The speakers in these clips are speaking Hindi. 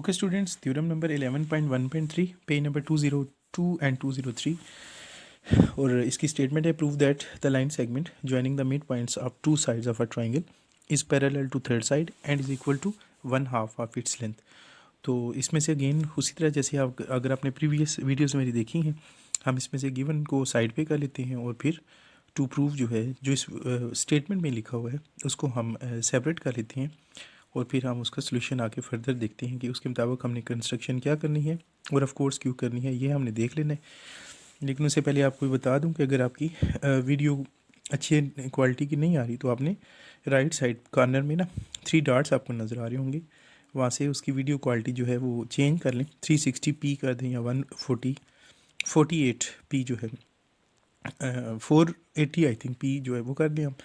Okay students, theorem number 11.1.3 page number 202 and 203 और इसकी स्टेटमेंट है prove that the line segment joining the mid points of two sides of a triangle is parallel to third side and is equal to 1/2 of its length. तो इसमें से अगेन उसी तरह जैसे आप अगर आपने प्रीवियस वीडियोस मेरी देखी हैं, हम इसमें से गिवन को साइड पे कर लेते हैं और फिर टू प्रूव जो है जो इस स्टेटमेंट में लिखा हुआ है उसको हम सेपरेट कर लेते हैं और फिर हम उसका सोल्यूशन आके फर्दर देखते हैं कि उसके मुताबिक हमने कंस्ट्रक्शन क्या करनी है और ऑफ कोर्स क्यों करनी है, ये हमने देख लेना है। लेकिन उससे पहले आपको बता दूं कि अगर आपकी वीडियो अच्छी क्वालिटी की नहीं आ रही तो आपने राइट साइड कॉर्नर में ना 3 डॉट्स आपको नज़र आ रहे होंगे, वहाँ से उसकी वीडियो क्वालिटी जो है वो चेंज कर लें, 360p कर दें या 148p जो है 480 आई थिंक पी जो है वो कर लें हम,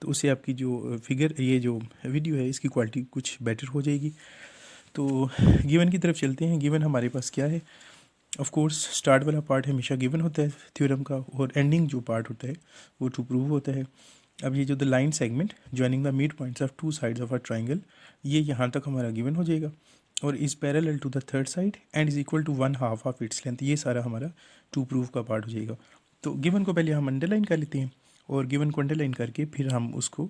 तो उससे आपकी जो फिगर ये जो वीडियो है इसकी क्वालिटी कुछ बेटर हो जाएगी। तो गिवन की तरफ चलते हैं। गिवन हमारे पास क्या है, ऑफ कोर्स स्टार्ट वाला पार्ट हमेशा गिवन होता है थ्योरम का और एंडिंग जो पार्ट होता है वो टू प्रूव होता है। अब ये जो the line segment joining the mid points of two sides of a triangle, ये यहाँ तक हमारा गिवन हो जाएगा और is parallel to the third side and is equal to 1/2 of its length, ये सारा हमारा टू प्रूव का पार्ट हो जाएगा। तो गिवन को पहले हम अंडरलाइन कर लेते हैं और गिवन को अंडरलाइन करके फिर हम उसको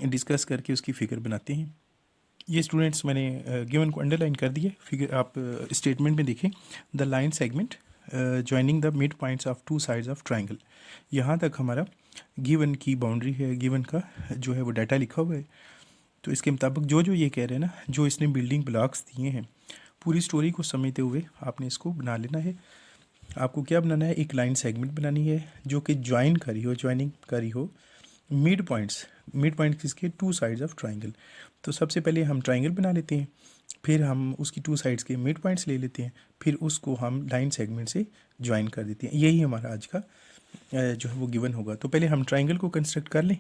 डिस्कस करके उसकी फिगर बनाते हैं। ये स्टूडेंट्स मैंने गिवन को अंडरलाइन कर दिया, फिगर आप स्टेटमेंट में देखें the line segment joining the mid points of two sides of triangle, यहाँ तक हमारा गिवन की बाउंड्री है, गिवन का जो है वो डाटा लिखा हुआ है। तो इसके मुताबिक जो जो ये कह रहे हैं ना, जो इसने बिल्डिंग ब्लॉक्स दिए हैं, पूरी स्टोरी को समझते हुए आपने इसको बना लेना है। आपको क्या बनाना है, एक लाइन सेगमेंट बनानी है जो कि ज्वाइनिंग करी हो मिड पॉइंट्स किसके, टू साइड्स ऑफ ट्राइंगल। तो सबसे पहले हम ट्राइंगल बना लेते हैं, फिर हम उसकी टू साइड्स के मिड पॉइंट्स ले लेते हैं, फिर उसको हम लाइन सेगमेंट से ज्वाइन कर देते हैं। यही हमारा आज का जो है वो गिवन होगा। तो पहले हम ट्राइंगल को कंस्ट्रक्ट कर लें।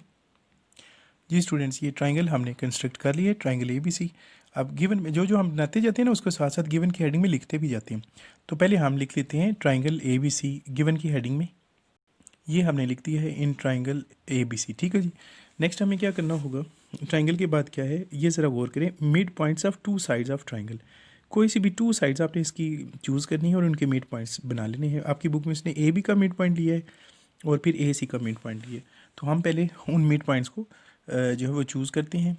जी स्टूडेंट्स, ये ट्राइंगल हमने कंस्ट्रक्ट कर लिया है, ट्राइंगल ABC। अब गिवन में जो जो हम बनाते जाते हैं ना उसको साथ साथ गिवन की हेडिंग में लिखते भी जाते हैं। तो पहले हम लिख लेते हैं ट्राइंगल ABC गिवन की हेडिंग में, ये हमने लिख दिया है इन ट्राइंगल ABC। ठीक है जी। नेक्स्ट हमें क्या करना होगा, ट्राइंगल के बाद क्या है ये ज़रा गौर करें, mid points of two sides of triangle, कोई सी भी टू साइड्स आपने इसकी चूज़ करनी है और उनके मिड पॉइंट्स बना लेने हैं। आपकी बुक में इसने AB का मिड पॉइंट लिया है और फिर AC का मिड पॉइंट लिया है, तो हम पहले उन मिड पॉइंट्स को जो है वो चूज़ करते हैं।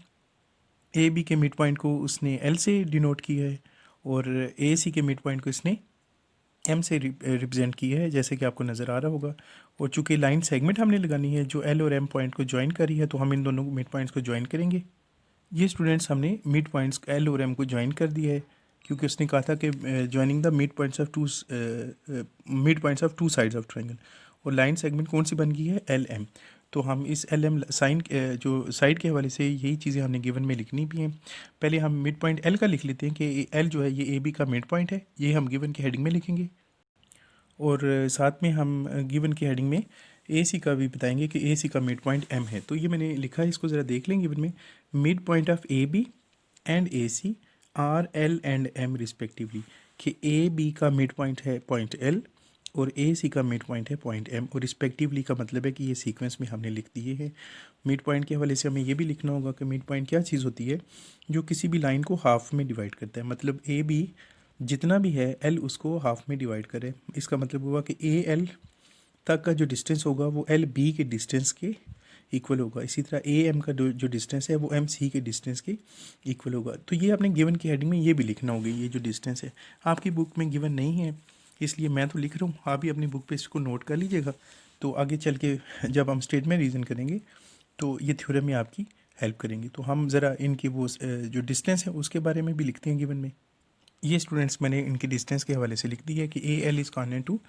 AB के मिड पॉइंट को उसने L से डिनोट किया है और AC के मिड पॉइंट को इसने M से रिप्रेजेंट किया है, जैसे कि आपको नज़र आ रहा होगा। और चूँकि लाइन सेगमेंट हमने लगानी है जो L और M पॉइंट को ज्वाइन करी है, तो हम इन दोनों मिड पॉइंट्स को ज्वाइन करेंगे। ये स्टूडेंट्स हमने मिड पॉइंट्स L और M को ज्वाइन कर दिया है, क्योंकि उसने कहा था कि joining the mid points of two sides of triangle, और लाइन सेगमेंट कौन सी बन गई है, LM। तो हम इस LM साइन जो साइड के हवाले से यही चीज़ें हमने गिवन में लिखनी भी हैं। पहले हम मिड पॉइंट L का लिख लेते हैं कि L जो है ये AB का मिड पॉइंट है, ये हम गिवन की हेडिंग में लिखेंगे। और साथ में हम गिवन की हेडिंग में AC का भी बताएंगे कि AC का मिड पॉइंट M है। तो ये मैंने लिखा है, इसको ज़रा देख लें गिवन में, mid point of AB and AC are L and M respectively, कि AB का मिड पॉइंट है पॉइंट L और AC का मिड पॉइंट है पॉइंट M, और रिस्पेक्टिवली का मतलब है कि ये सीक्वेंस में हमने लिख दिए हैं। मिड पॉइंट के हवाले से हमें ये भी लिखना होगा कि मिड पॉइंट क्या चीज़ होती है, जो किसी भी लाइन को हाफ में डिवाइड करता है। मतलब AB जितना भी है L उसको हाफ में डिवाइड करे, इसका मतलब हुआ कि AL तक का जो डिस्टेंस होगा वो LB के डिस्टेंस के इक्वल होगा। इसी तरह AM का जो डिस्टेंस है वो MC के डिस्टेंस के इक्वल होगा। तो ये आपने गिवन की हेडिंग में ये भी लिखना होगा। ये जो डिस्टेंस है आपकी बुक में गिवन नहीं है, इसलिए मैं तो लिख रहा हूँ, आप भी अपनी बुक पे इसको नोट कर लीजिएगा। तो आगे चल के जब हम स्टेटमेंट रीज़न करेंगे तो ये थ्योरम में आपकी हेल्प करेंगे। तो हम ज़रा इनकी वो जो डिस्टेंस है उसके बारे में भी लिखते हैं गिवन में। ये स्टूडेंट्स मैंने इनके डिस्टेंस के हवाले से लिख दिया है कि AL is corner to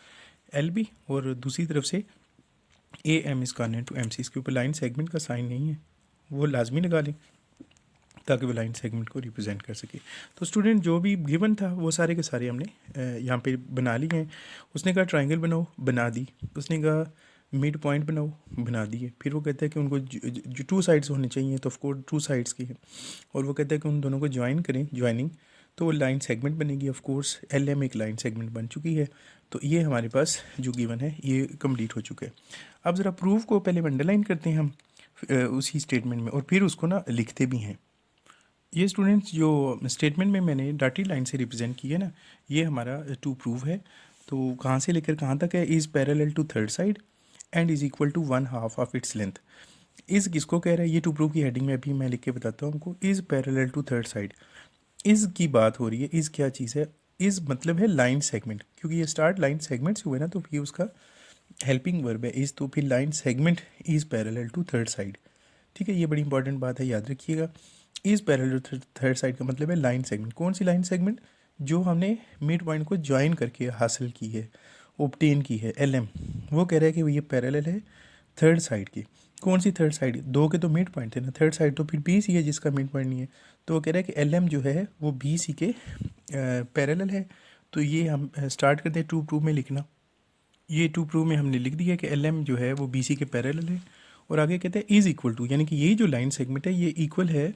LB और दूसरी तरफ से AM is corner to MC। इसके ऊपर लाइन सेगमेंट का साइन नहीं है, वो लाजमी लगा लें ताकि वो लाइन सेगमेंट को रिप्रेजेंट कर सके। तो स्टूडेंट जो भी गिवन था वो सारे के सारे हमने यहाँ पे बना लिए हैं। उसने कहा ट्राइंगल बनाओ, बना दी। उसने कहा मिड पॉइंट बनाओ, बना दिए। फिर वो कहता है कि उनको जो टू साइड्स होने चाहिए, तो ऑफकोर्स टू साइड्स की है, और वो कहता है कि उन दोनों को ज्वाइन करें, ज्वाइनिंग, तो वो लाइन सेगमेंट बनेगी। ऑफकोर्स LM एक लाइन सेगमेंट बन चुकी है। तो ये हमारे पास जो गिवन है ये कंप्लीट हो चुका है। अब ज़रा प्रूफ को पहले अंडरलाइन करते हैं हम उसी स्टेटमेंट में, और फिर उसको ना लिखते भी हैं। ये स्टूडेंट्स जो स्टेटमेंट में मैंने डॉटेड लाइन से रिप्रेजेंट की है ना, ये हमारा टू प्रूव है। तो कहाँ से लेकर कहाँ तक है? Is parallel to third side and is equal to 1/2 of its length. Is किसको कह रहा है? ये टू प्रूव की हेडिंग में अभी मैं लिख के बताता हूँ आपको। Is parallel to third side, is की बात हो रही है। इज़ क्या चीज़ है? इज़ मतलब है लाइन सेगमेंट, क्योंकि ये स्टार्ट लाइन सेगमेंट से हुए ना, तो ये उसका हेल्पिंग वर्ब है इज़, तो फिर line segment is parallel to third side. ठीक है, ये बड़ी इंपॉर्टेंट बात है, याद रखिएगा। Is parallel to third side का मतलब है लाइन सेगमेंट। कौन सी लाइन सेगमेंट? जो हमने मिड पॉइंट को ज्वाइन करके हासिल की है, ओब्टेन की है, LM। वो कह रहा है कि ये पैरेलल है थर्ड साइड की। कौन सी थर्ड साइड? दो के तो मिड पॉइंट थे ना, थर्ड साइड तो फिर BC है जिसका मिड पॉइंट नहीं है। तो वो कह रहा है कि LM जो है वो BC के पैरेलल है। तो ये हम स्टार्ट करते हैं टू प्रूव में लिखना। ये टू प्रूव में हमने लिख दिया कि LM जो है वो BC के पैरेलल है। और आगे कहते हैं इज़ इक्वल टू, यानी कि यही जो लाइन सेगमेंट है ये इक्वल है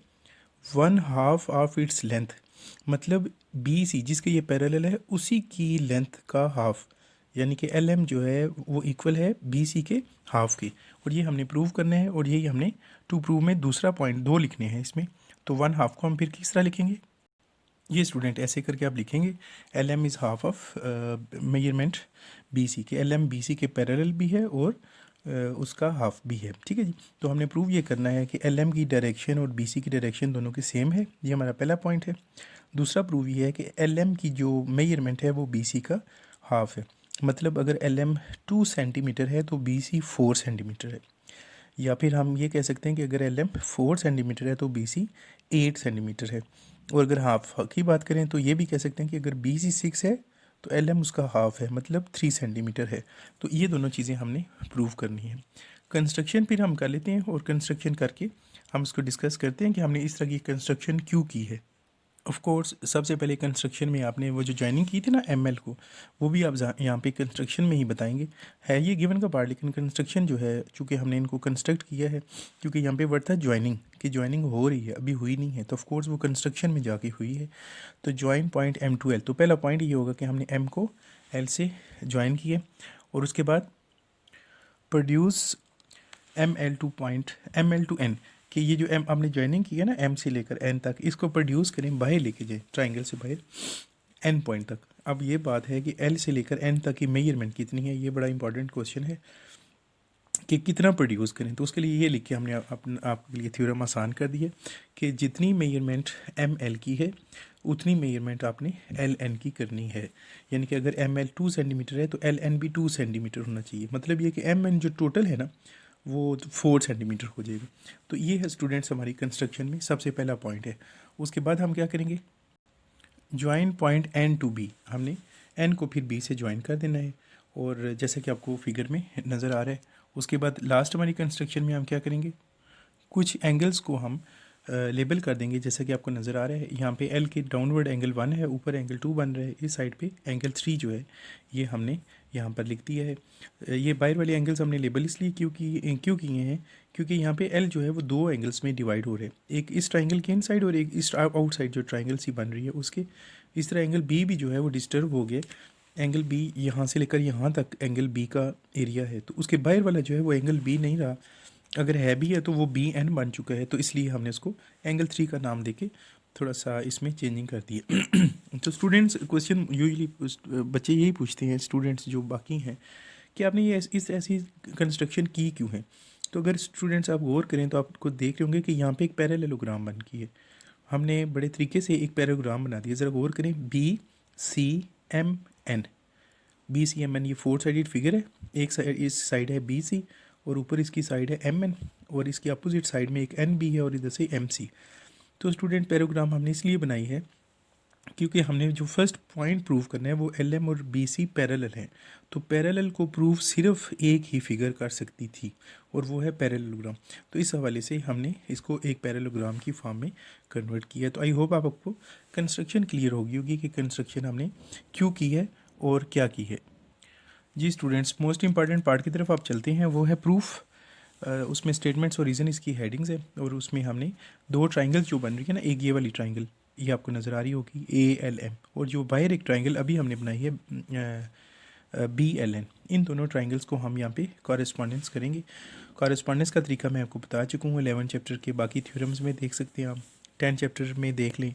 1/2 ऑफ इट्स लेंथ। मतलब BC जिसके ये पैरेलल है उसी की लेंथ का हाफ, यानी कि LM जो है वो इक्वल है BC के हाफ की। और ये हमने प्रूव करना है, और यही हमने टू प्रूव में दूसरा पॉइंट 2 लिखने हैं इसमें। तो 1/2 को हम फिर किस तरह लिखेंगे? ये स्टूडेंट ऐसे करके आप लिखेंगे, LM is half of measurement BC के। LM BC के पैरेलल भी है और उसका हाफ भी है। ठीक है जी। तो हमने प्रूव ये करना है कि LM की डायरेक्शन और BC की डायरेक्शन दोनों के सेम है। ये हमारा पहला पॉइंट है। दूसरा प्रूव ये है कि LM की जो मेजरमेंट है वो BC का हाफ है। मतलब अगर LM 2 सेंटीमीटर है तो BC 4 सेंटीमीटर है। या फिर हम ये कह सकते हैं कि अगर LM 4 सेंटीमीटर है तो BC 8 सेंटीमीटर है। और अगर हाफ की बात करें तो ये भी कह सकते हैं कि अगर BC 6 है तो LM उसका हाफ है, मतलब 3 सेंटीमीटर है। तो ये दोनों चीज़ें हमने प्रूव करनी है। कंस्ट्रक्शन फिर हम कर लेते हैं, और कंस्ट्रक्शन करके हम इसको डिस्कस करते हैं कि हमने इस तरह की कंस्ट्रक्शन क्यों की है। ऑफ कोर्स सबसे पहले कंस्ट्रक्शन में आपने वो जो ज्वाइनिंग की थी ना ML को, वो भी आप यहाँ पे कंस्ट्रक्शन में ही बताएंगे। है ये गिवन का पार्ट, लेकिन कंस्ट्रक्शन जो है चूँकि हमने इनको कंस्ट्रक्ट किया है, क्योंकि यहाँ पे वर्ड था ज्वाइनिंग, कि ज्वाइनिंग हो रही है, अभी हुई नहीं है, तो ऑफ कोर्स वो कंस्ट्रक्शन में जाके हुई है। तो join point M to L, तो पहला पॉइंट ये होगा कि हमने M को L से ज्वाइन किया, और उसके बाद प्रोड्यूस ML to N, कि ये जो M आपने ज्वाइनिंग की है ना M से लेकर N तक, इसको प्रोड्यूस करें, बाहर लेके जाए ट्राइंगल से बाहर N पॉइंट तक। अब ये बात है कि L से लेकर N तक की मेजरमेंट कितनी है, ये बड़ा इंपॉर्टेंट क्वेश्चन है कि कितना प्रोड्यूस करें। तो उसके लिए ये लिख के हमने आपके लिए थ्योरम आसान कर दिया कि जितनी मेजरमेंट ML की है उतनी मेजरमेंट आपने LN की करनी है। यानी कि अगर ML 2 सेंटीमीटर है तो LN भी 2 सेंटीमीटर होना चाहिए। मतलब ये कि MN जो टोटल है ना वो 4 सेंटीमीटर हो जाएगा। तो ये है स्टूडेंट्स हमारी कंस्ट्रक्शन में सबसे पहला पॉइंट है। उसके बाद हम क्या करेंगे? Join point N to B, हमने N को फिर B से ज्वाइन कर देना है, और जैसे कि आपको फिगर में नज़र आ रहा है। उसके बाद लास्ट हमारी कंस्ट्रक्शन में हम क्या करेंगे? कुछ एंगल्स को हम लेबल कर देंगे, जैसा कि आपको नज़र आ रहा है यहाँ पे L की डाउनवर्ड एंगल 1 है, ऊपर एंगल 2 बन रहा है, इस साइड पे एंगल 3 जो है ये हमने यहाँ पर लिख दिया है। ये बाहर वाले एंगल्स हमने लेबल इसलिए क्यों किए हैं, क्योंकि यहाँ पे L जो है वो दो एंगल्स में डिवाइड हो रहे हैं, एक इस ट्राइंगल के इन साइड और एक इस आउटसाइड जो ट्राइंगल सी बन रही है उसके। इस तरह एंगल B भी जो है वो डिस्टर्ब हो गया। एंगल B यहाँ से लेकर यहाँ तक एंगल B का एरिया है, तो उसके बाहर वाला जो है वो एंगल B नहीं रहा, अगर है भी है तो वो BN बन चुका है। तो इसलिए हमने इसको एंगल 3 का नाम देके थोड़ा सा इसमें चेंजिंग कर दी है। तो स्टूडेंट्स क्वेश्चन यूजुअली बच्चे यही पूछते हैं, स्टूडेंट्स जो बाकी हैं, कि आपने ये इस ऐसी कंस्ट्रक्शन की क्यों है। तो अगर स्टूडेंट्स आप गौर करें तो आपको देख रहे होंगे कि यहाँ पे एक पैरेललोग्राम बन की है। हमने बड़े तरीके से एक पैराग्राम बना दिया, ज़रा गौर करें। BCMN, BCMN ये 4 साइडेड फिगर है। एक साइड, इस साइड है BC और ऊपर इसकी साइड है MN, और इसकी अपोजिट साइड में एक NB है और इधर से MC। तो स्टूडेंट पैराग्राम हमने इसलिए बनाई है क्योंकि हमने जो फर्स्ट पॉइंट प्रूव करना है वो LM और BC पैरेलल हैं। तो पैरेलल को प्रूव सिर्फ एक ही फिगर कर सकती थी, और वो है पैरेललोग्राम। तो इस हवाले से हमने इसको एक पैरेललोग्राम की फॉर्म में कन्वर्ट किया। तो आई होप आपको कंस्ट्रक्शन क्लियर होगी कि कंस्ट्रक्शन हमने क्यों की है और क्या की है। जी स्टूडेंट्स, मोस्ट इंपॉर्टेंट पार्ट की तरफ आप चलते हैं, वो है प्रूफ। उसमें स्टेटमेंट्स और रीज़न इसकी हेडिंग्स है, और उसमें हमने दो ट्राइंगल्स जो बन रही है ना, एक ये वाली ट्राइंगल ये आपको नज़र आ रही होगी ALM, और जो बाहर एक ट्राइंगल अभी हमने बनाई है BLN, इन दोनों ट्राइंगल्स को हम यहाँ पे कॉरेस्पॉन्डेंस करेंगे। कॉरेस्पॉन्डेंस का तरीका मैं आपको बता चुका हूँ 11 चैप्टर के बाकी थ्योरम्स में, देख सकते हैं आप। 10 चैप्टर में देख लें,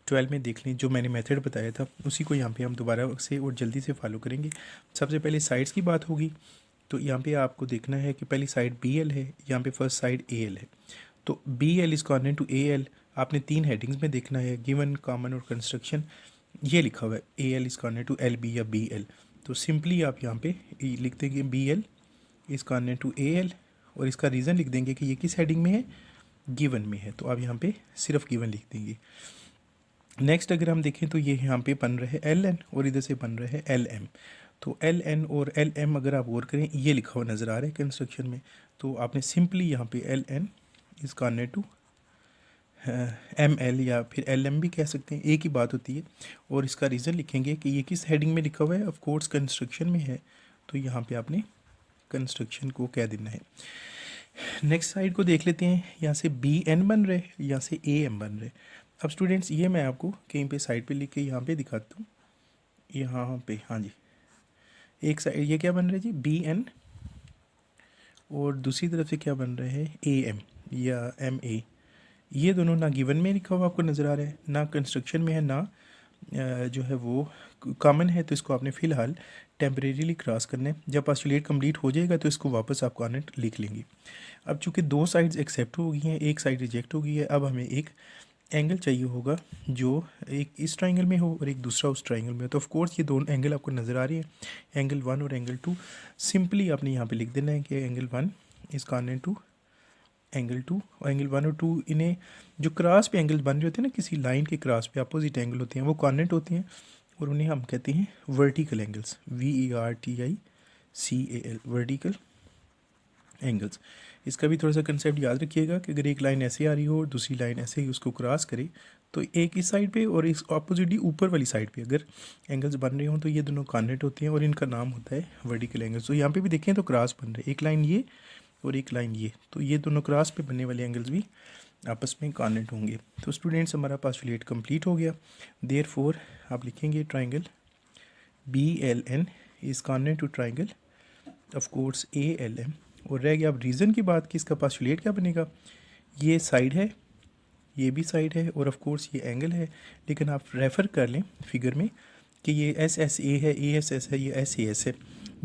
12 में देख लें, जो मैंने मेथड बताया था उसी को यहाँ पे हम दोबारा से और जल्दी से फॉलो करेंगे। सबसे पहले साइड्स की बात होगी, तो यहाँ पे आपको देखना है कि पहली साइड बी एल है, यहाँ पे फर्स्ट साइड ए एल है। तो B L is coordinate to A L, आपने 3 हेडिंग्स में देखना है, गिवन, कॉमन और कंस्ट्रक्शन। ये लिखा हुआ है A L is coordinate to L B या बी एल। तो सिंपली आप यहाँ पे लिख देंगे B L is coordinate to A L, और इसका रीज़न लिख देंगे कि ये किस हेडिंग में है, गिवन में है। तो आप यहाँ पे सिर्फ गिवन लिख देंगे। नेक्स्ट अगर हम देखें तो ये यहाँ पे बन रहा है एल एन और इधर से बन रहा है एल एम। तो एल एन और एल एम अगर आप गौर करें, ये लिखा हुआ नज़र आ रहा है कंस्ट्रक्शन में। तो आपने सिंपली यहाँ पे L N is coordinate to M L या फिर एल एम भी कह सकते हैं, एक ही बात होती है। और इसका रीज़न लिखेंगे कि ये किस हेडिंग में लिखा हुआ है, ऑफ कोर्स कंस्ट्रक्शन में है, तो यहाँ पे आपने कंस्ट्रक्शन को कह देना है। नेक्स्ट साइड को देख लेते हैं, यहाँ से बी एन बन रहे, यहाँ से ए एम बन रहे। अब स्टूडेंट्स ये मैं आपको कहीं पे साइड पे लिख के यहाँ पे दिखाता हूँ, यहाँ पे, हाँ जी, एक साइड ये क्या बन रहा है जी, बी एन, और दूसरी तरफ से क्या बन रहा है, ए एम या एम ए। ये दोनों ना गिवन में लिखा हुआ आपको नज़र आ रहा है, ना कंस्ट्रक्शन में है, ना जो है वो कॉमन है। तो इसको आपने फ़िलहाल टेम्परेरीली क्रॉस करना है। जब पास्टुलेट कंप्लीट हो जाएगा तो इसको वापस आप कॉर्डिनेट लिख लेंगे। अब चूँकि 2 साइड्स एक्सेप्ट हो गई हैं, एक साइड रिजेक्ट हो गई है, अब हमें एक एंगल चाहिए होगा जो एक इस ट्राइंगल में हो और एक दूसरा उस ट्राइंगल में हो। तो ऑफ कोर्स ये दोनों एंगल आपको नज़र आ रही है, एंगल 1 और एंगल 2। सिंपली आपने यहाँ पे लिख देना है कि angle 1 is coordinate to angle 2, और एंगल 1 और 2 इन्हें जो क्रॉस पे एंगल बन रहे होते हैं ना, किसी लाइन के क्रॉस पे अपोजिट एंगल होते हैं, वो कॉर्डिनेट होते हैं, और उन्हें हम कहते हैं vertical angles, VERTICAL, vertical angles. इसका भी थोड़ा सा कंसेप्ट याद रखिएगा कि अगर एक लाइन ऐसे आ रही हो और दूसरी लाइन ऐसे ही उसको क्रॉस करे, तो एक इस साइड पे और इस ऑपोजिटली ऊपर वाली साइड पे अगर एंगल्स बन रहे हों तो ये दोनों कॉर्डिनेट होते हैं और इनका नाम होता है वर्टिकल एंगल्स। तो यहाँ पे भी देखें तो क्रॉस बन रहे हैं, एक लाइन ये और एक लाइन ये, तो ये दोनों क्रॉस पे बनने वाले एंगल्स भी आपस में कॉर्डिनेट होंगे। तो स्टूडेंट्स हमारा पास्टुलेट कंप्लीट हो गया। देयरफॉर आप लिखेंगे triangle BLN is coordinate to triangle of course ALM। और रह गया अब रीज़न की बात कि इसका पास्टुलेट क्या बनेगा। ये साइड है, ये भी साइड है, और ऑफ कोर्स ये एंगल है, लेकिन आप रेफ़र कर लें फिगर में कि ये SSA है, ASS है, ये SAS है।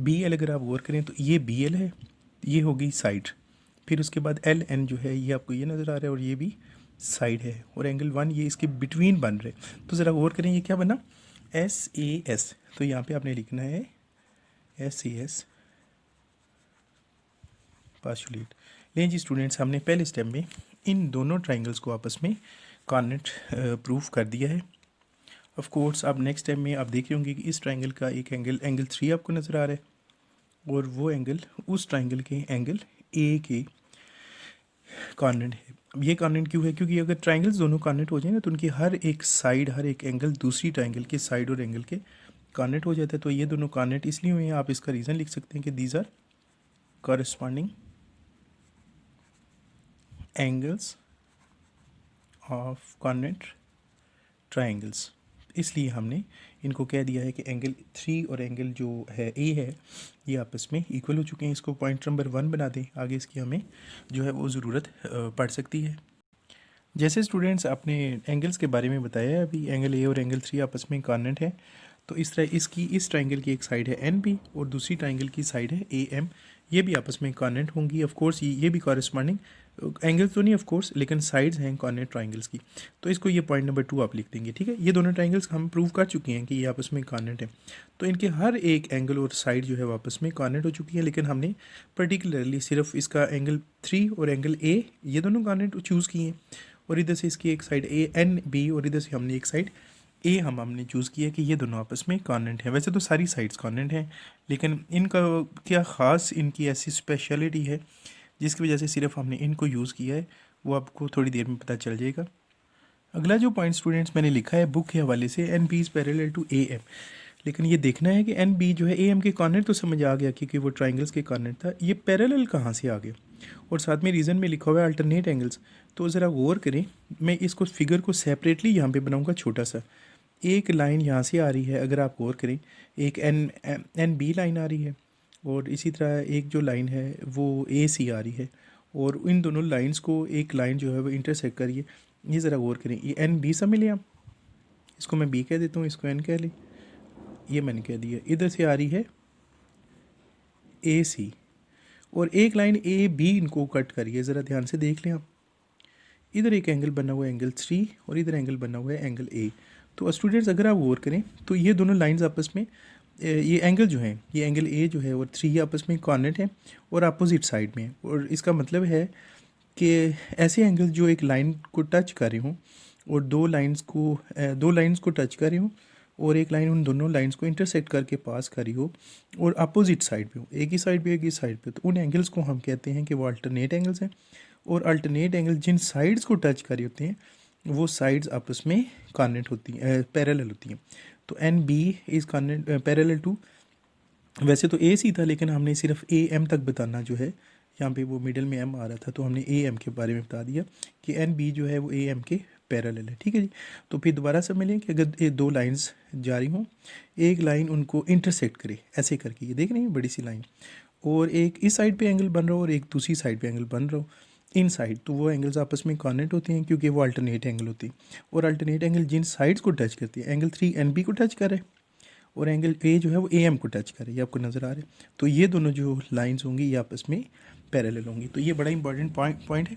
BL अगर आप गौर करें तो ये BL है, ये होगी साइड, फिर उसके बाद LN जो है ये आपको ये नज़र आ रहा है, और ये भी साइड है, और एंगल 1 ये इसके बिटवीन बन रहे। तो ज़रा गौर करें, ये क्या बना, SAS। तो यहाँ पे आपने लिखना है SAS पास्टुलेट। लेकिन जी स्टूडेंट्स, हमने पहले स्टेप में इन दोनों ट्राइंगल्स को आपस में कॉर्डिनेट प्रूफ कर दिया है। ऑफ कोर्स अब नेक्स्ट स्टेप में आप देख रहे होंगे कि इस ट्राइंगल का एक एंगल 3 आपको नज़र आ रहा है, और वो एंगल उस ट्राइंगल के एंगल A के कॉर्डिनेट है। अब ये कॉर्डिनेट क्यों है, क्योंकि अगर ट्राइंगल्स दोनों कॉर्डिनेट हो जाए ना, तो उनकी हर एक साइड, हर एक एंगल दूसरी ट्राइंगल के साइड और एंगल के कॉर्डिनेट हो जाता है। तो ये दोनों कॉर्डिनेट इसलिए हुए हैं, आप इसका रीज़न लिख सकते हैं कि these are corresponding angles of coordinate triangles. इसलिए हमने इनको कह दिया है कि एंगल 3 और एंगल जो है A है ये आपस में इक्वल हो चुके हैं। इसको पॉइंट नंबर 1 बना दें, आगे इसकी हमें जो है वो ज़रूरत पड़ सकती है। जैसे स्टूडेंट्स आपने एंगल्स के बारे में बताया है, अभी एंगल A और एंगल 3 आपस में कॉर्डिनेट है, तो इस तरह इसकी इस ट्राइंगल की एक साइड है NB और दूसरी ट्राइंगल की साइड है AM, ये भी आपस में कॉर्डिनेट होंगी। ऑफ कोर्स ये भी कॉरस्पॉन्डिंग एंगल्स तो नहीं ऑफ कोर्स, लेकिन साइड्स हैं कॉर्डिनेट ट्राइंगल्स की। तो इसको ये पॉइंट नंबर 2 आप लिख देंगे, ठीक है। ये दोनों ट्राइंगल्स हम प्रूव कर चुके हैं कि ये आपस में कॉर्डिनेट है, तो इनके हर एक एंगल और साइड जो है आपस में कॉर्डिनेट हो चुकी है। लेकिन हमने पर्टिकुलरली सिर्फ इसका एंगल 3 और एंगल A ये दोनों कॉर्डिनेट चूज़ किए हैं, और इधर से इसकी एक साइड ANB और इधर से हमने एक साइड A हमने चूज़ किया कि ये दोनों आपस में कॉर्डिनेट है। वैसे तो सारी साइड्स कॉर्डिनेट हैं, लेकिन इनका क्या ख़ास इनकी ऐसी स्पेशलिटी है जिसकी वजह से सिर्फ हमने इनको यूज़ किया है, वो आपको थोड़ी देर में पता चल जाएगा। अगला जो पॉइंट स्टूडेंट्स मैंने लिखा है बुक के हवाले से, NB is parallel to AM, लेकिन ये देखना है कि NB जो है AM के कॉर्डिनेट तो समझ आ गया क्योंकि वो ट्राइंगल्स के कॉर्डिनेट था, ये पैरेलल कहाँ से आ गया, और साथ में रीज़न में लिखा हुआ है अल्टरनेट एंगल्स। तो ज़रा गौर करें, मैं इसको फिगर को सेपरेटली यहाँ पे बनाऊँगा छोटा सा। एक लाइन यहाँ से आ रही है, अगर आप गौर करें, एक NB लाइन आ रही है, और इसी तरह एक जो लाइन है वो AC आ रही है, और इन दोनों लाइंस को एक लाइन जो है वो इंटरसेक्ट करिए, ये ज़रा गौर करें, ये एन बी समझ लिया, इसको मैं बी कह देता हूँ, इसको एन कह ली, ये मैंने कह दिया। इधर से आ रही है ए सी, और एक लाइन ए बी इनको कट करिए, ज़रा ध्यान से देख लें आप। इधर एक एंगल बना हुआ है एंगल 3, और इधर एंगल बना हुआ है एंगल ए। तो स्टूडेंट्स अगर आप गौर करें तो ये दोनों लाइंस आपस में, ये एंगल जो है, ये एंगल ए जो है और 3 आपस में कॉर्डिनेट है और अपोजिट साइड में है। और इसका मतलब है कि ऐसे एंगल जो एक लाइन को टच कर रहे हों और दो लाइंस को टच कर रहे हों, और एक लाइन उन दोनों लाइंस को इंटरसेक्ट करके पास करी हो और अपोजिट साइड पे हो, एक ही साइड पे एक ही साइड पे, तो उन एंगल्स को हम कहते हैं कि वो अल्टरनेट एंगल्स हैं। और अल्टरनेट एंगल जिन साइड्स को टच कर रही होते हैं वो साइड्स आपस में कॉर्डिनेट होती हैं, पैरेलल होती हैं। तो N B is coordinate parallel to, वैसे तो ए सी था लेकिन हमने सिर्फ ए एम तक बताना जो है, यहाँ पे वो मिडिल में एम आ रहा था तो हमने ए एम के बारे में बता दिया कि एन बी जो है वो ए एम के पैरेलल है। ठीक है जी। तो फिर दोबारा समझ कि अगर ये दो लाइंस जा रही हों, एक लाइन उनको इंटरसेक्ट करे ऐसे करके, ये देख रहे हैं बड़ी सी लाइन, और एक इस साइड पे एंगल बन रहा हो और एक दूसरी साइड पे एंगल बन रहा हो इन साइड, तो वो एंगल्स आपस में कॉर्डिनेट होते हैं क्योंकि वो अल्टरनेट एंगल होती है। और अल्टरनेट एंगल जिन साइड्स को टच करती है, एंगल 3 एन बी को टच करे और एंगल ए जो है वो ए एम को टच करे, ये आपको नज़र आ रहा है। तो ये दोनों जो लाइंस होंगी ये आपस में पैरेलल होंगी। तो ये बड़ा इंपॉर्टेंट पॉइंट है,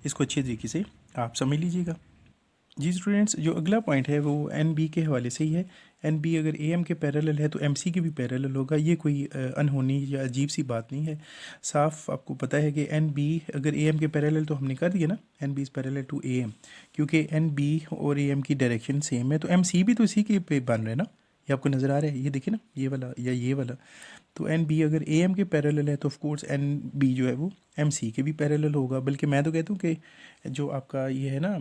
इसको अच्छे तरीके से आप समझ लीजिएगा। जी स्टूडेंट्स, जो अगला पॉइंट है वो एन बी के हवाले से ही है। एन बी अगर ए एम के पैरेलल है तो एम सी के भी पैरेलल होगा, ये कोई अनहोनी या अजीब सी बात नहीं है। साफ आपको पता है कि एन बी अगर ए एम के पैरेलल तो हमने कर दिया ना, N B is parallel to A M, क्योंकि एन बी और ए एम की डायरेक्शन सेम है। तो एम सी भी तो इसी के पे बन रहे हैं ना, ये आपको नज़र आ रहा है, ये देखिए ना, ये वाला या ये वाला। तो एन बी अगर ए एम के पैरेलल है तो ऑफ कोर्स एन बी जो है वो एम सी के भी पैरेलल होगा। बल्कि मैं तो कहता हूँ कि जो आपका ये है ना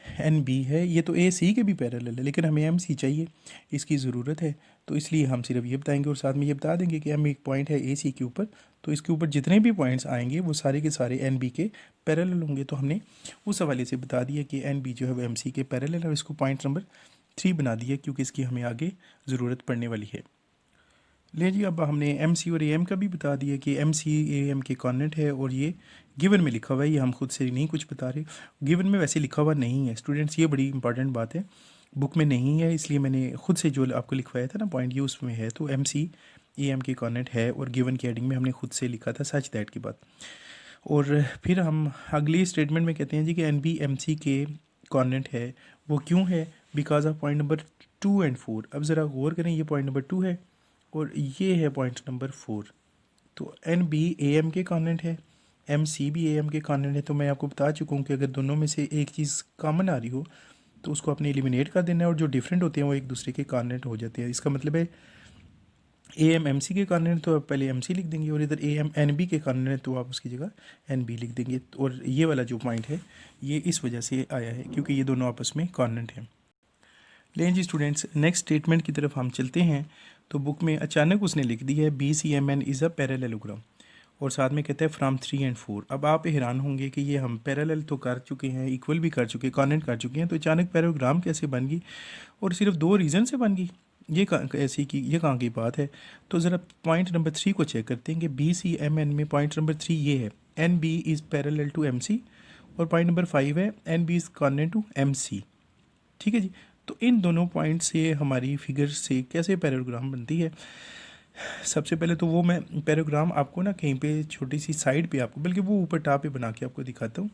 एन बी है, ये तो ए सी के भी पैरेलल है, लेकिन हमें एम सी चाहिए, इसकी ज़रूरत है। तो इसलिए हम सिर्फ ये बताएंगे और साथ में ये बता देंगे कि एम एक पॉइंट है ए सी के ऊपर, तो इसके ऊपर जितने भी पॉइंट्स आएंगे वो सारे के सारे एन बी के पैरेलल होंगे। तो हमने उस हवाले से बता दिया कि एन बी जो है वो एम सी के पैरेलल है, और इसको पॉइंट नंबर 3 बना दिया क्योंकि इसकी हमें आगे ज़रूरत पड़ने वाली है। ले जी, अब हमने एम सी और ए एम का भी बता दिया कि एम सी ए एम के कॉर्डिनेट है, और ये गिवन में लिखा हुआ है, ये हम खुद से नहीं कुछ बता रहे, गिवन में वैसे लिखा हुआ नहीं है स्टूडेंट्स, ये बड़ी इंपॉर्टेंट बात है, बुक में नहीं है, इसलिए मैंने खुद से जो आपको लिखवाया था ना पॉइंट, ये उसमें है। तो एम सी ए एम के कॉर्डिनेट है और गिवन के हेडिंग में हमने खुद से लिखा था सच दैट की बात। और फिर हम अगली स्टेटमेंट में कहते हैं जी कि एन बी एम सी के कॉर्डिनेट है। वो क्यों है? Because of point number 2 and 4। अब ज़रा गौर करें, ये पॉइंट नंबर 2 है और ये है पॉइंट नंबर 4। तो एन बी ए एम के कॉर्डिनेट है, एम सी भी ए एम के कॉर्डिनेट है। तो मैं आपको बता चुका हूँ कि अगर दोनों में से एक चीज़ कॉमन आ रही हो तो उसको आपने एलिमिनेट कर देना है, और जो डिफरेंट होते हैं वो एक दूसरे के कॉर्डिनेट हो जाते हैं। इसका मतलब है ए एम एम सी के कॉर्डिनेट तो आप पहले एम सी लिख देंगे, और इधर ए एम एन बी के कॉर्डिनेट तो आप उसकी जगह एन बी लिख देंगे। और ये वाला जो पॉइंट है ये इस वजह से आया है क्योंकि ये दोनों आपस में कॉर्डिनेट हैं। लेकिन जी स्टूडेंट्स, नेक्स्ट स्टेटमेंट की तरफ हम चलते हैं। तो बुक में अचानक उसने लिख दी है B C M N is a parallelogram, और साथ में कहता है फ्राम 3 एंड 4। अब आप हैरान होंगे कि ये हम पैरेलल तो कर चुके हैं, इक्वल भी कर चुके हैं, कॉर्डिनेट कर चुके हैं, तो अचानक पैराग्राम कैसे बन गई, और सिर्फ 2 रीज़न से बन गई, ये ऐसी की ये कहाँ की बात है। तो ज़रा पॉइंट नंबर 3 को चेक करते हैं कि बी सी एम एन में पॉइंट नंबर 3 ये है, N B is parallel to M C, और पॉइंट नंबर 5 है N B is coordinate to M C. ठीक है जी। तो इन दोनों पॉइंट से हमारी फिगर से कैसे पैराग्राम बनती है, सबसे पहले तो वो मैं पैराग्राम आपको ना कहीं पे छोटी सी साइड पे आपको, बल्कि वो ऊपर टॉप पे बना के आपको दिखाता हूँ।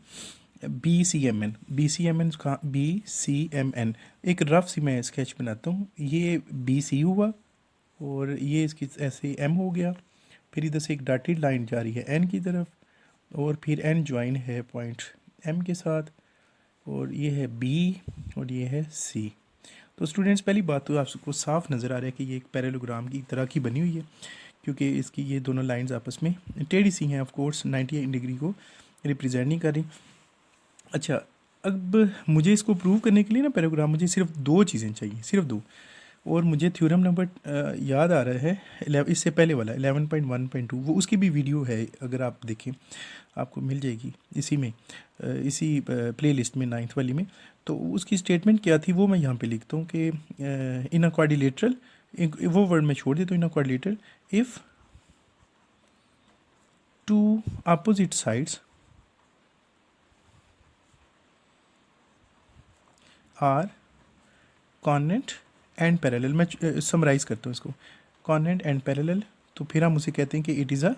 B C M N, B C M N कहाँ, बी सी एम एन एक रफ सी मैं स्केच बनाता हूँ। ये बी सी हुआ और ये इसकी ऐसे एम हो गया, फिर इधर से एक डॉटेड लाइन जा रही है एन की तरफ, और फिर एन ज्वाइन है पॉइंट एम के साथ, और ये है बी और ये है सी। तो स्टूडेंट्स, पहली बात तो आपको साफ नज़र आ रहा है कि ये एक पैरेललोग्राम की तरह की बनी हुई है, क्योंकि इसकी ये दोनों लाइंस आपस में टेढ़ी सी हैं, ऑफ कोर्स 98 डिग्री को रिप्रेजेंट नहीं कर रही। अच्छा, अब मुझे इसको प्रूव करने के लिए ना पैराग्राम, मुझे सिर्फ 2 चीज़ें चाहिए, सिर्फ 2। और मुझे थ्योरम नंबर याद आ रहा है इससे पहले वाला 11.1.2, वो उसकी भी वीडियो है, अगर आप देखें आपको मिल जाएगी इसी में, इसी प्लेलिस्ट में 9th वाली में। तो उसकी स्टेटमेंट क्या थी वो मैं यहाँ पे लिखता हूँ कि इन अ क्वाड्रिलेटरल, वो वर्ड मैं छोड़ देता हूँ, in a quadrilateral if two opposite sides are congruent and parallel. मैं समराइज़ करता हूँ इसको, कॉन्नेट एंड पैरेलल, तो फिर हम उसे कहते हैं कि इट इज़ अ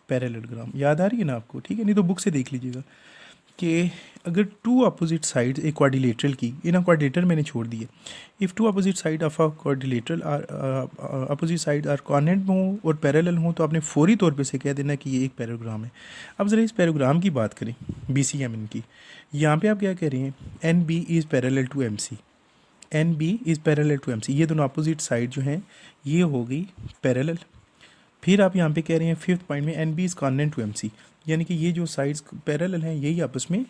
पैरेललोग्राम। याद आ रही है ना आपको? ठीक है, नहीं तो बुक से देख लीजिएगा कि अगर टू अपोजिट साइड्स एक क्वाड्रिलेटरल की, इन अ क्वाड्रिलेटरल मैंने छोड़ दिए, if two opposite side of a quadrilateral are opposite side are congruent हो और पैरेलल हो, तो आपने फौरी तौर पे से कह देना कि ये एक पैराग्राम है। अब ज़रा इस पैराग्राम की बात करें, BCMN की, यहाँ पे आप क्या कह रहे हैं, NB is parallel to MC, NB is parallel to MC, ये दोनों अपोजिट साइड जो हैं ये हो गई पैरेलल। फिर आप यहाँ पे कह रहे हैं फिफ्थ पॉइंट में NB इज़ कॉन्नेट टू MC, यानी कि ये जो साइड्स पैरेलल हैं यही आपस में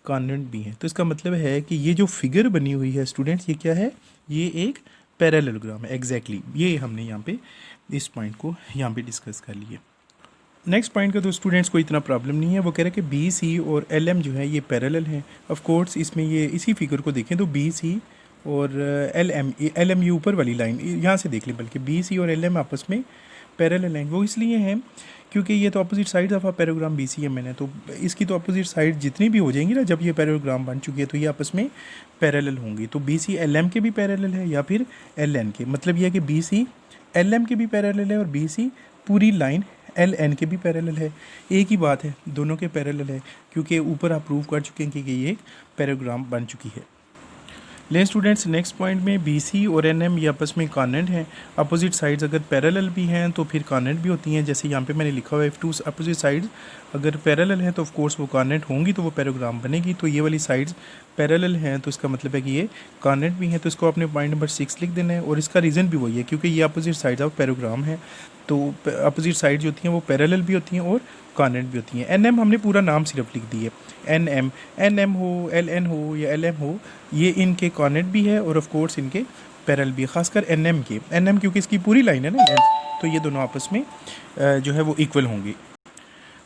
कॉन्नेट भी हैं। तो इसका मतलब है कि ये जो फिगर बनी हुई है स्टूडेंट्स, ये क्या है, ये एक पैरेललोग्राम है। एग्जैक्टली ये हमने यहाँ पे इस पॉइंट को यहाँ पे डिस्कस कर लिया। नेक्स्ट पॉइंट का तो स्टूडेंट्स को इतना प्रॉब्लम नहीं है, वो कह रहे हैं कि BC और LM जो है ये पैरेलल हैं। ऑफ कोर्स इसमें ये इसी फिगर को देखें तो BC और LM ये ऊपर वाली लाइन यहाँ से देख लें, बल्कि BC और LM आपस में पैरेलल हैं। वो इसलिए हैं क्योंकि ये तो अपोजिट साइड ऑफ पैराग्राम BCMN है, तो इसकी तो अपोजिट साइड जितनी भी हो जाएंगी ना जब ये पैराग्राम बन चुकी है तो ये आपस में पैरेलल होंगी। तो BC LM के भी पैरेलल है या फिर LN के, मतलब ये है कि BC LM के भी पैरेलल है और BC पूरी लाइन LN के भी पैरेलल है। एक ही बात है, दोनों के पैरेलल है, क्योंकि ऊपर आप प्रूव कर चुके हैं कि ये एक पैराग्राम बन चुकी है। ले स्टूडेंट्स, नेक्स्ट पॉइंट में BC और NM ये आपस में कॉन्नेट हैं। अपोजिट साइड्स अगर पैरेलल भी हैं तो फिर कॉन्नेट भी होती हैं। जैसे यहाँ पे मैंने लिखा हुआ है, इफ़ टू अपोजिट साइड्स अगर पैरेलल हैं तो ऑफ कोर्स वो कॉन्नेट होंगी, तो वो पैराग्राम बनेगी। तो ये वाली साइड्स पैरेलल हैं तो इसका मतलब है कि ये कॉन्नेट भी हैं। तो इसको अपने पॉइंट नंबर 6 लिख देना है, और इसका रीज़न भी वही है क्योंकि ये अपोजिट साइड्स ऑफ पैराग्राम है, तो अपोजिट साइड जो होती हैं वो पैरेलल भी होती हैं और कॉन्नेट भी होती हैं। NM हमने पूरा नाम सिर्फ लिख दी है, NM हो, LN हो या LM हो, ये इनके कॉन्नेट भी है और ऑफ कोर्स इनके पैरेलल भी है, खासकर NM के। NM क्योंकि इसकी पूरी लाइन है ना लेंथ, तो ये दोनों आपस में जो है वो इक्वल होंगे।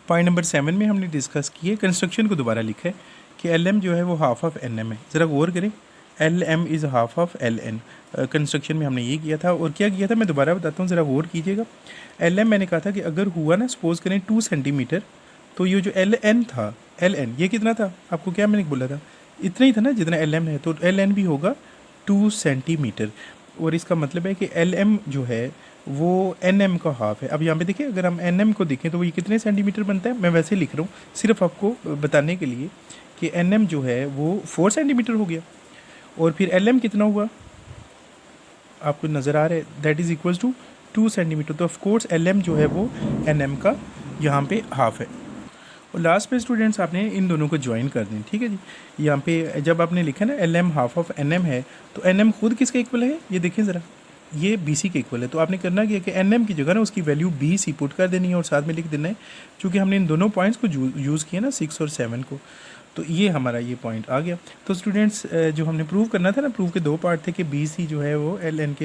पॉइंट नंबर 7 में हमने डिस्कस किए, कंस्ट्रक्शन को दोबारा लिखा है कि LM जो है वो हाफ ऑफ NM है। ज़रा गौर करें, LM is half of LN। Construction में हमने ये किया था, और क्या किया था मैं दोबारा बताता हूँ, ज़रा गौर कीजिएगा। LM मैंने कहा था कि अगर हुआ ना सपोज करें 2 सेंटीमीटर, तो ये जो LN था, LN ये कितना था, आपको क्या मैंने बोला था, इतना ही था ना जितना LM है, तो LN भी होगा 2 सेंटीमीटर। और इसका मतलब है कि LM जो है वो NM का हाफ है। अब यहाँ पे देखिए, अगर हम NM को देखें तो वो ये कितने सेंटीमीटर बनता है, मैं वैसे लिख रहा हूँ सिर्फ आपको बताने के लिए कि NM जो है वो 4 सेंटीमीटर हो गया, और फिर LM कितना हुआ आपको नज़र आ रहा है, that is equals to 2 centimetre. तो ऑफ कोर्स LM जो है वो NM का यहाँ पे हाफ है। और लास्ट पे स्टूडेंट्स आपने इन दोनों को ज्वाइन कर दें, ठीक है जी। यहाँ पे जब आपने लिखा ना LM हाफ ऑफ NM है, तो NM खुद किसके इक्वल है, ये देखें ज़रा, ये BC के इक्वल है। तो आपने करना क्या कि NM की जगह ना उसकी वैल्यू BC पुट कर देनी है और साथ में लिख देना है, चूँकि हमने इन दोनों पॉइंट्स को यूज़ किया ना 6 और 7 को, तो ये हमारा ये पॉइंट आ गया। तो स्टूडेंट्स जो हमने प्रूव करना था ना, प्रूव के 2 पार्ट थे कि BC जो है वो LM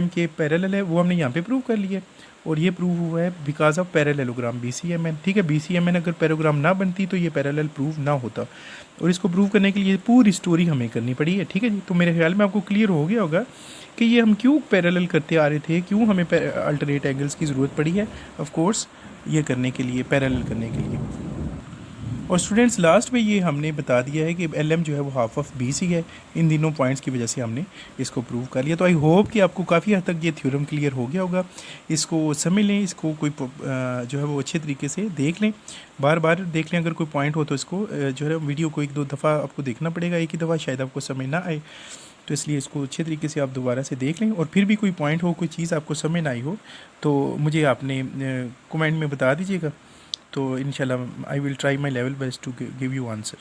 के पैरेलल है, वो हमने यहाँ पे प्रूव कर लिया, और ये प्रूव हुआ है बिकॉज ऑफ पैरेललोग्राम BCMN। ठीक है, BCMN अगर पैराग्राम ना बनती तो ये पैरेलल प्रूव ना होता, और इसको प्रूव करने के लिए पूरी स्टोरी हमें करनी पड़ी है। ठीक है जी, तो मेरे ख्याल में आपको क्लियर हो गया होगा कि ये हम क्यों पैरेलल करते आ रहे थे, क्यों हमें अल्टरनेट एंगल्स की ज़रूरत पड़ी है, ऑफ कोर्स ये करने के लिए, पैरेलल करने के लिए। और स्टूडेंट्स लास्ट में ये हमने बता दिया है कि LM जो है वो हाफ ऑफ BC है। इन तीनों पॉइंट्स की वजह से हमने इसको प्रूव कर लिया। तो आई होप कि आपको काफ़ी हद तक ये थ्योरम क्लियर हो गया होगा। इसको समझ लें, इसको कोई जो है वो अच्छे तरीके से देख लें, बार बार देख लें। अगर कोई पॉइंट हो तो इसको जो है वीडियो को 1-2 दफ़ा आपको देखना पड़ेगा, एक ही दफ़ा शायद आपको समझ ना आए, तो इसलिए इसको अच्छे तरीके से आप दोबारा से देख लें। और फिर भी कोई पॉइंट हो, कोई चीज़ आपको समझ ना आई हो, तो मुझे आपने कमेंट में बता दीजिएगा। तो इंशाल्लाह I will try my level best to give you answer.